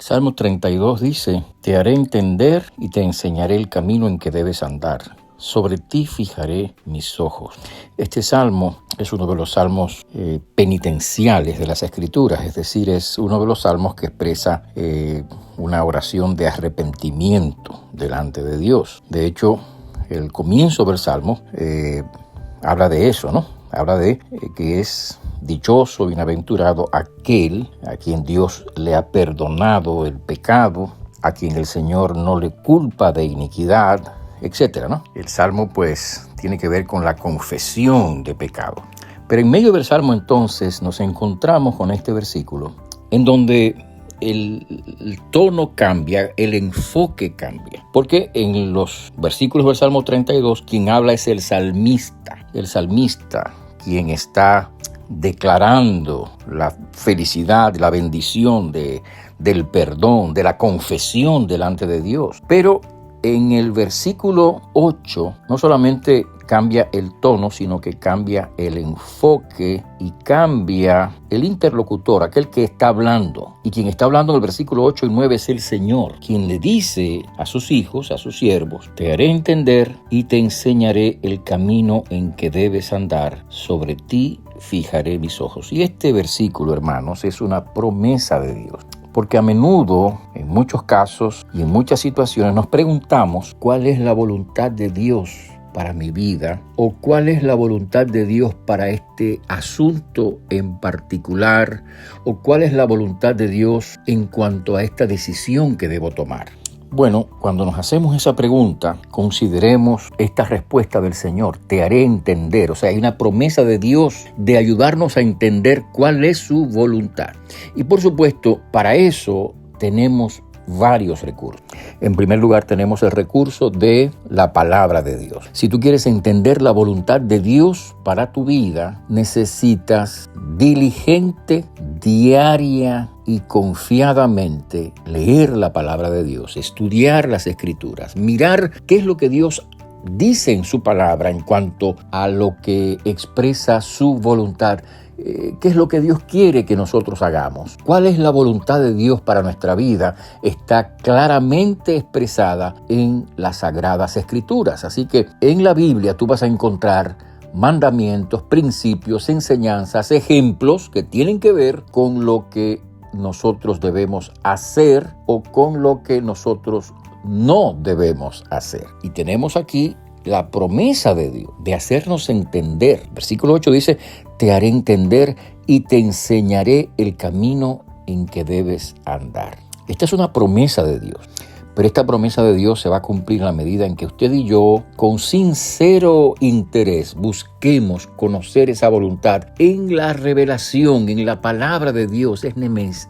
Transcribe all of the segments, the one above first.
Salmo 32 dice: Te haré entender y te enseñaré el camino en que debes andar. Sobre ti fijaré mis ojos. Este salmo es uno de los salmos penitenciales de las Escrituras, es decir, es uno de los salmos que expresa una oración de arrepentimiento delante de Dios. De hecho, el comienzo del salmo habla de eso, ¿no? Habla de que es dichoso, bienaventurado aquel a quien Dios le ha perdonado el pecado, a quien el Señor no le culpa de iniquidad, etcétera, ¿no? El salmo pues tiene que ver con la confesión de pecado. Pero en medio del salmo entonces nos encontramos con este versículo en donde el tono cambia, el enfoque cambia. Porque en los versículos del Salmo 32 quien habla es el salmista. El salmista quien está declarando la felicidad, la bendición del perdón, de la confesión delante de Dios. Pero en el versículo 8 no solamente cambia el tono, sino que cambia el enfoque y cambia el interlocutor, aquel que está hablando. Y quien está hablando en el versículo 8 y 9 es el Señor, quien le dice a sus hijos, a sus siervos: Te haré entender y te enseñaré el camino en que debes andar. Sobre ti fijaré mis ojos. Y este versículo, hermanos, es una promesa de Dios. Porque a menudo, en muchos casos y en muchas situaciones, nos preguntamos cuál es la voluntad de Dios para mi vida o cuál es la voluntad de Dios para este asunto en particular o cuál es la voluntad de Dios en cuanto a esta decisión que debo tomar. Bueno, cuando nos hacemos esa pregunta, consideremos esta respuesta del Señor: te haré entender. O sea, hay una promesa de Dios de ayudarnos a entender cuál es su voluntad. Y por supuesto, para eso tenemos varios recursos. En primer lugar, tenemos el recurso de la palabra de Dios. Si tú quieres entender la voluntad de Dios para tu vida, necesitas diligente, diaria y confiadamente leer la palabra de Dios, estudiar las Escrituras, mirar qué es lo que Dios dice en su palabra en cuanto a lo que expresa su voluntad. ¿Qué es lo que Dios quiere que nosotros hagamos? ¿Cuál es la voluntad de Dios para nuestra vida? Está claramente expresada en las Sagradas Escrituras. Así que en la Biblia tú vas a encontrar mandamientos, principios, enseñanzas, ejemplos que tienen que ver con lo que nosotros debemos hacer o con lo que nosotros no debemos hacer. Y tenemos aquí la promesa de Dios de hacernos entender. Versículo 8 dice: te haré entender y te enseñaré el camino en que debes andar. Esta es una promesa de Dios. Pero esta promesa de Dios se va a cumplir en la medida en que usted y yo, con sincero interés, busquemos conocer esa voluntad en la revelación, en la palabra de Dios. Es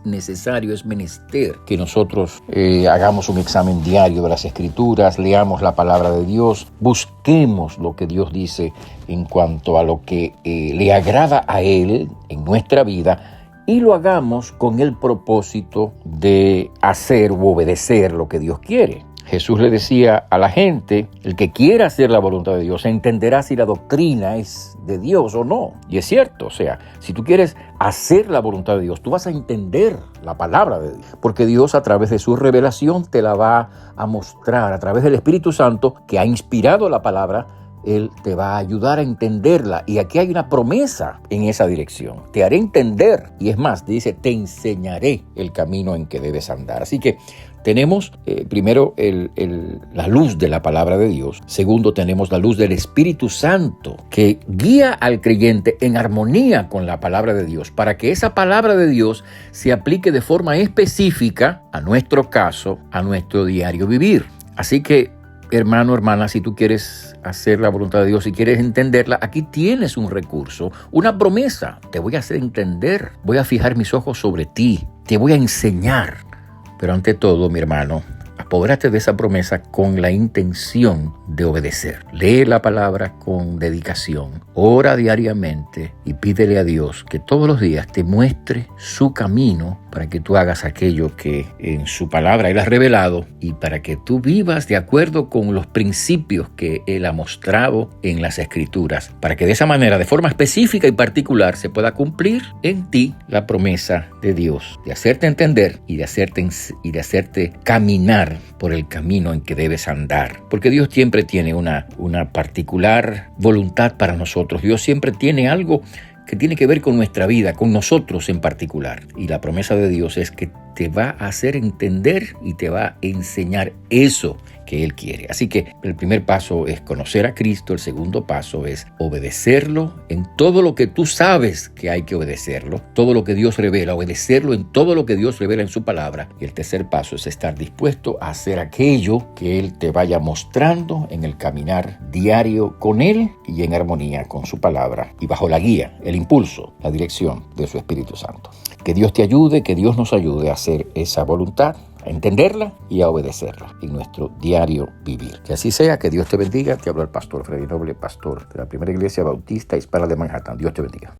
necesario, es menester que nosotros hagamos un examen diario de las Escrituras, leamos la palabra de Dios, busquemos lo que Dios dice en cuanto a lo que le agrada a Él en nuestra vida, y lo hagamos con el propósito de hacer u obedecer lo que Dios quiere. Jesús le decía a la gente: el que quiera hacer la voluntad de Dios entenderá si la doctrina es de Dios o no. Y es cierto, o sea, si tú quieres hacer la voluntad de Dios, tú vas a entender la palabra de Dios. Porque Dios, a través de su revelación, te la va a mostrar a través del Espíritu Santo que ha inspirado la palabra. Él te va a ayudar a entenderla. Y aquí hay una promesa en esa dirección. Te haré entender. Y es más, dice: te enseñaré el camino en que debes andar. Así que tenemos primero la luz de la palabra de Dios. Segundo, tenemos la luz del Espíritu Santo que guía al creyente en armonía con la palabra de Dios, para que esa palabra de Dios se aplique de forma específica a nuestro caso, a nuestro diario vivir. Así que, hermano, hermana, si tú quieres hacer la voluntad de Dios, si quieres entenderla, aquí tienes un recurso, una promesa. Te voy a hacer entender, voy a fijar mis ojos sobre ti, te voy a enseñar. Pero ante todo, mi hermano, apoderaste de esa promesa con la intención de obedecer. Lee la palabra con dedicación, ora diariamente y pídele a Dios que todos los días te muestre su camino para que tú hagas aquello que en su palabra Él ha revelado y para que tú vivas de acuerdo con los principios que Él ha mostrado en las Escrituras, para que de esa manera, de forma específica y particular, se pueda cumplir en ti la promesa de Dios, de hacerte entender y de hacerte caminar por el camino en que debes andar. Porque Dios siempre tiene una particular voluntad para nosotros. Dios siempre tiene algo que tiene que ver con nuestra vida, con nosotros en particular. Y la promesa de Dios es que te va a hacer entender y te va a enseñar eso que Él quiere. Así que el primer paso es conocer a Cristo, el segundo paso es obedecerlo en todo lo que tú sabes que hay que obedecerlo, todo lo que Dios revela, obedecerlo en todo lo que Dios revela en su palabra. Y el tercer paso es estar dispuesto a hacer aquello que Él te vaya mostrando en el caminar diario con Él y en armonía con su palabra y bajo la guía, el impulso, la dirección de su Espíritu Santo. Que Dios te ayude, que Dios nos ayude a hacer esa voluntad, a entenderla y a obedecerla en nuestro diario vivir. Que así sea, que Dios te bendiga. Te habla el pastor Freddy Noble, pastor de la Primera Iglesia Bautista Hispana de Manhattan. Dios te bendiga.